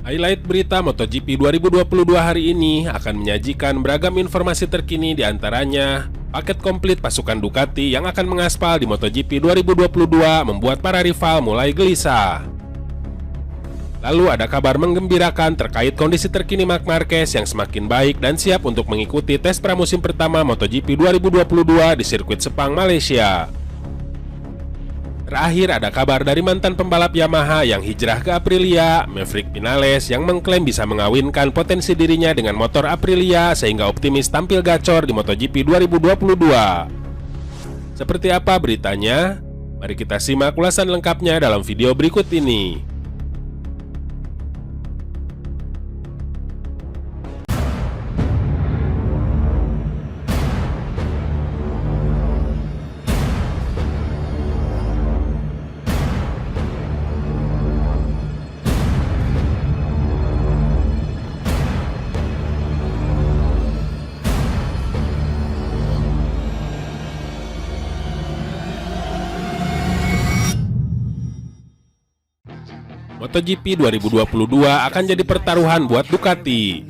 Highlight berita MotoGP 2022 hari ini akan menyajikan beragam informasi terkini, di antaranya paket komplit pasukan Ducati yang akan mengaspal di MotoGP 2022 membuat para rival mulai gelisah. Lalu ada kabar menggembirakan terkait kondisi terkini Marc Marquez yang semakin baik dan siap untuk mengikuti tes pramusim pertama MotoGP 2022 di sirkuit Sepang, Malaysia. Terakhir ada kabar dari mantan pembalap Yamaha yang hijrah ke Aprilia, Maverick Vinales, yang mengklaim bisa mengawinkan potensi dirinya dengan motor Aprilia sehingga optimis tampil gacor di MotoGP 2022. Seperti apa beritanya? Mari kita simak ulasan lengkapnya dalam video berikut ini. MotoGP 2022 akan jadi pertaruhan buat Ducati.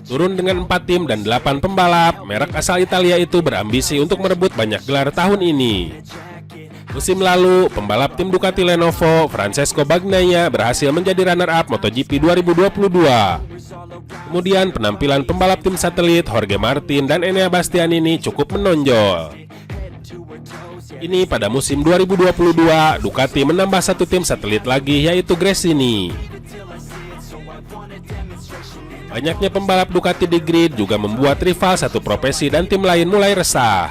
Turun dengan 4 tim dan 8 pembalap, merek asal Italia itu berambisi untuk merebut banyak gelar tahun ini. Musim lalu, pembalap tim Ducati Lenovo, Francesco Bagnaia, berhasil menjadi runner-up MotoGP 2022. Kemudian penampilan pembalap tim satelit Jorge Martin dan Enea Bastianini cukup menonjol. Ini pada musim 2022, Ducati menambah satu tim satelit lagi, yaitu Gresini. Banyaknya pembalap Ducati di grid juga membuat rival satu profesi dan tim lain mulai resah.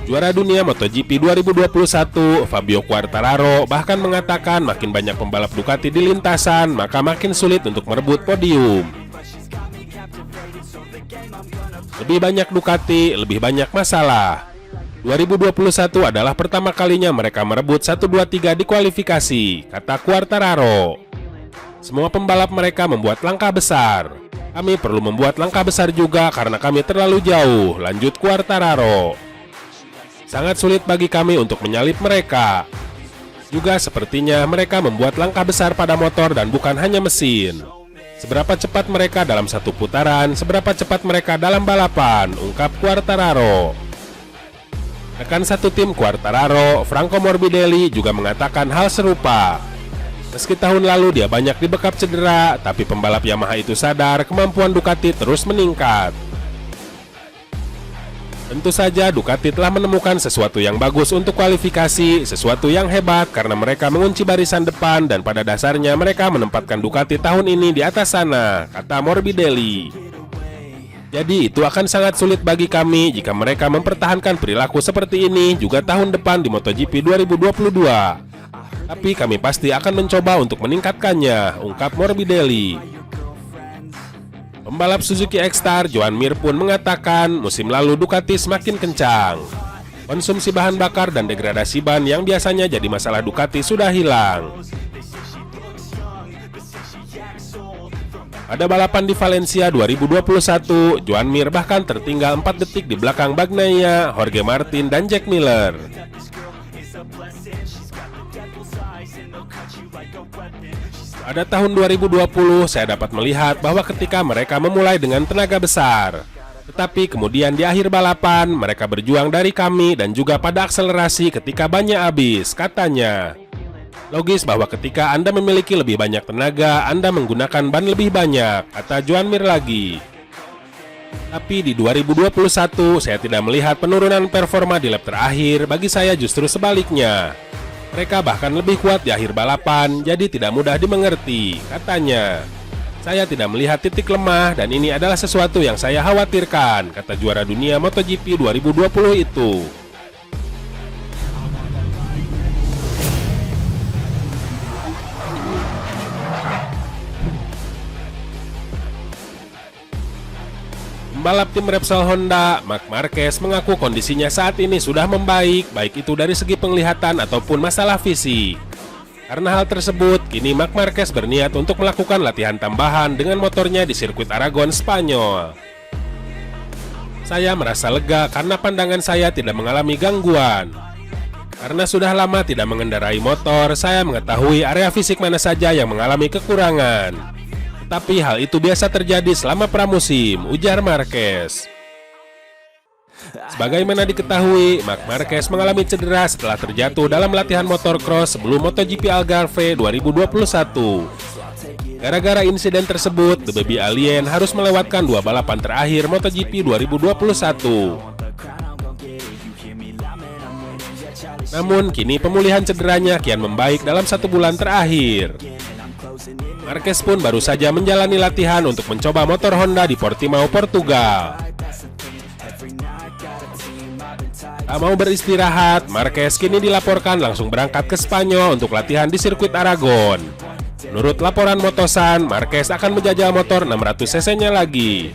Juara dunia MotoGP 2021, Fabio Quartararo, bahkan mengatakan makin banyak pembalap Ducati di lintasan, maka makin sulit untuk merebut podium. Lebih banyak Ducati, lebih banyak masalah. 2021 adalah pertama kalinya mereka merebut 1, 2, 3 di kualifikasi, kata Quartararo. Semua pembalap mereka membuat langkah besar. Kami perlu membuat langkah besar juga karena kami terlalu jauh, lanjut Quartararo. Sangat sulit bagi kami untuk menyalip mereka. Juga sepertinya mereka membuat langkah besar pada motor dan bukan hanya mesin. Seberapa cepat mereka dalam satu putaran, seberapa cepat mereka dalam balapan, ungkap Quartararo. Rekan satu tim Quartararo, Franco Morbidelli, juga mengatakan hal serupa. Meski tahun lalu dia banyak dibekap cedera, tapi pembalap Yamaha itu sadar kemampuan Ducati terus meningkat. Tentu saja Ducati telah menemukan sesuatu yang bagus untuk kualifikasi, sesuatu yang hebat karena mereka mengunci barisan depan dan pada dasarnya mereka menempatkan Ducati tahun ini di atas sana, kata Morbidelli. Jadi itu akan sangat sulit bagi kami jika mereka mempertahankan perilaku seperti ini juga tahun depan di MotoGP 2022. Tapi kami pasti akan mencoba untuk meningkatkannya, ungkap Morbidelli. Pembalap Suzuki X-Star Joan Mir pun mengatakan musim lalu Ducati semakin kencang. Konsumsi bahan bakar dan degradasi ban yang biasanya jadi masalah Ducati sudah hilang. Pada balapan di Valencia 2021, Joan Mir bahkan tertinggal 4 detik di belakang Bagnaia, Jorge Martin, dan Jack Miller. Pada tahun 2020, saya dapat melihat bahwa ketika mereka memulai dengan tenaga besar, tetapi kemudian di akhir balapan, mereka berjuang dari kami dan juga pada akselerasi ketika bannya habis, katanya. Logis bahwa ketika Anda memiliki lebih banyak tenaga, Anda menggunakan ban lebih banyak, kata Joan Mir lagi. Tapi di 2021, saya tidak melihat penurunan performa di lap terakhir, bagi saya justru sebaliknya. Mereka bahkan lebih kuat di akhir balapan, jadi tidak mudah dimengerti, katanya. Saya tidak melihat titik lemah dan ini adalah sesuatu yang saya khawatirkan, kata juara dunia MotoGP 2020 itu. Pembalap tim Repsol Honda, Marc Marquez, mengaku kondisinya saat ini sudah membaik, baik itu dari segi penglihatan ataupun masalah fisik. Karena hal tersebut, kini Marc Marquez berniat untuk melakukan latihan tambahan dengan motornya di sirkuit Aragon, Spanyol. Saya merasa lega karena pandangan saya tidak mengalami gangguan. Karena sudah lama tidak mengendarai motor, saya mengetahui area fisik mana saja yang mengalami kekurangan. Tetapi hal itu biasa terjadi selama pramusim, ujar Marquez. Sebagaimana diketahui, Marc Marquez mengalami cedera setelah terjatuh dalam latihan motocross sebelum MotoGP Algarve 2021. Gara-gara insiden tersebut, The Baby Alien harus melewatkan 2 balapan terakhir MotoGP 2021. Namun, kini pemulihan cederanya kian membaik dalam 1 bulan terakhir. Marquez pun baru saja menjalani latihan untuk mencoba motor Honda di Portimao, Portugal. Tak mau beristirahat, Marquez kini dilaporkan langsung berangkat ke Spanyol untuk latihan di sirkuit Aragon. Menurut laporan Motosan, Marquez akan menjajal motor 600 cc-nya lagi.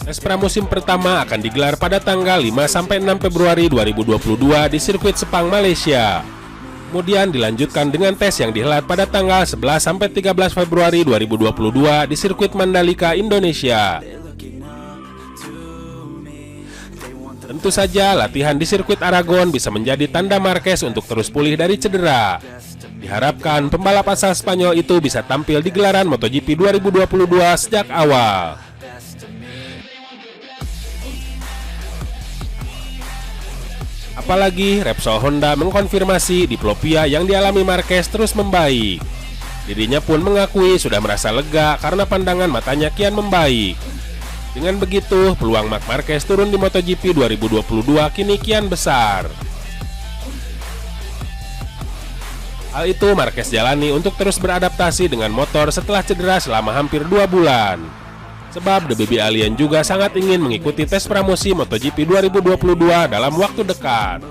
Tes pramusim pertama akan digelar pada tanggal 5-6 Februari 2022 di sirkuit Sepang, Malaysia. Kemudian dilanjutkan dengan tes yang dihelat pada tanggal 11-13 Februari 2022 di sirkuit Mandalika, Indonesia. Tentu saja latihan di sirkuit Aragon bisa menjadi tanda Marquez untuk terus pulih dari cedera. Diharapkan pembalap asal Spanyol itu bisa tampil di gelaran MotoGP 2022 sejak awal. Apalagi Repsol Honda mengkonfirmasi diplopia yang dialami Marquez terus membaik. Dirinya pun mengakui sudah merasa lega karena pandangan matanya kian membaik. Dengan begitu, peluang Marc Marquez turun di MotoGP 2022 kini kian besar. Hal itu Marquez jalani untuk terus beradaptasi dengan motor setelah cedera selama hampir 2 bulan. Sebab The Baby Alien juga sangat ingin mengikuti tes pramusim MotoGP 2022 dalam waktu dekat.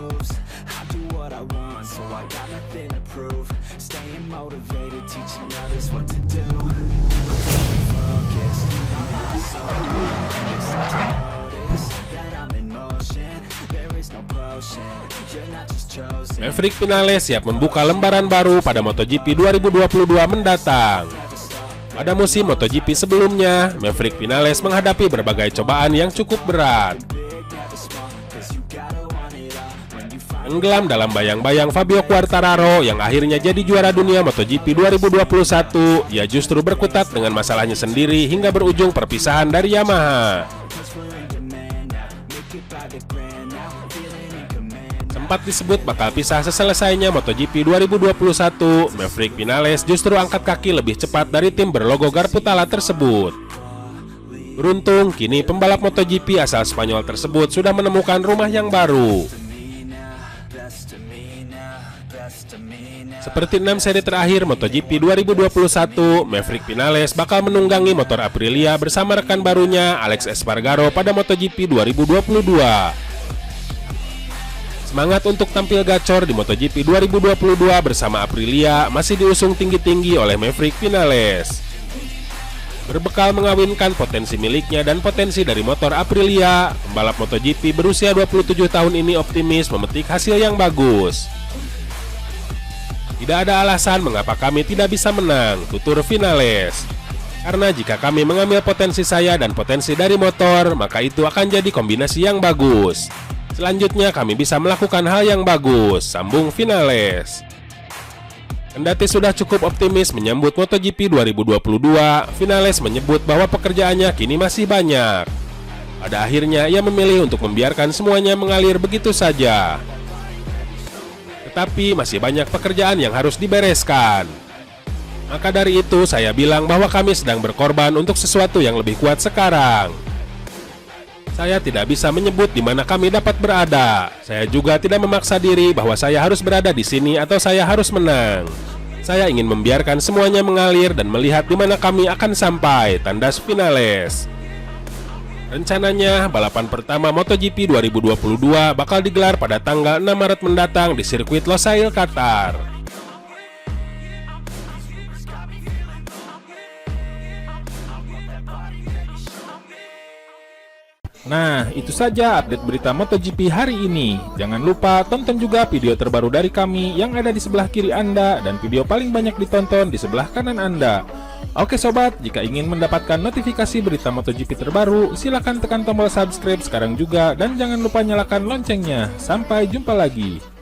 Maverick Vinales siap membuka lembaran baru pada MotoGP 2022 mendatang. Pada musim MotoGP sebelumnya, Maverick Vinales menghadapi berbagai cobaan yang cukup berat. Tenggelam dalam bayang-bayang Fabio Quartararo yang akhirnya jadi juara dunia MotoGP 2021, ia justru berkutat dengan masalahnya sendiri hingga berujung perpisahan dari Yamaha. Sempat disebut bakal pisah seselesainya MotoGP 2021, Maverick Vinales justru angkat kaki lebih cepat dari tim berlogo Garputala tersebut. Beruntung, kini pembalap MotoGP asal Spanyol tersebut sudah menemukan rumah yang baru. Seperti 6 seri terakhir MotoGP 2021, Maverick Vinales bakal menunggangi motor Aprilia bersama rekan barunya Alex Espargaro pada MotoGP 2022. Semangat untuk tampil gacor di MotoGP 2022 bersama Aprilia masih diusung tinggi-tinggi oleh Maverick Vinales. Berbekal mengawinkan potensi miliknya dan potensi dari motor Aprilia, pembalap MotoGP berusia 27 tahun ini optimis memetik hasil yang bagus. Tidak ada alasan mengapa kami tidak bisa menang, tutur Vinales. Karena jika kami mengambil potensi saya dan potensi dari motor, maka itu akan jadi kombinasi yang bagus. Selanjutnya kami bisa melakukan hal yang bagus, sambung Vinales. Kendati sudah cukup optimis menyambut MotoGP 2022, Vinales menyebut bahwa pekerjaannya kini masih banyak. Pada akhirnya ia memilih untuk membiarkan semuanya mengalir begitu saja. Tetapi masih banyak pekerjaan yang harus dibereskan. Maka dari itu saya bilang bahwa kami sedang berkorban untuk sesuatu yang lebih kuat sekarang. Saya tidak bisa menyebut di mana kami dapat berada. Saya juga tidak memaksa diri bahwa saya harus berada di sini atau saya harus menang. Saya ingin membiarkan semuanya mengalir dan melihat di mana kami akan sampai, tandas Vinales. Rencananya, balapan pertama MotoGP 2022 bakal digelar pada tanggal 6 Maret mendatang di sirkuit Losail, Qatar. Nah, itu saja update berita MotoGP hari ini. Jangan lupa tonton juga video terbaru dari kami yang ada di sebelah kiri Anda dan video paling banyak ditonton di sebelah kanan Anda. Oke sobat, jika ingin mendapatkan notifikasi berita MotoGP terbaru, silahkan tekan tombol subscribe sekarang juga dan jangan lupa nyalakan loncengnya. Sampai jumpa lagi.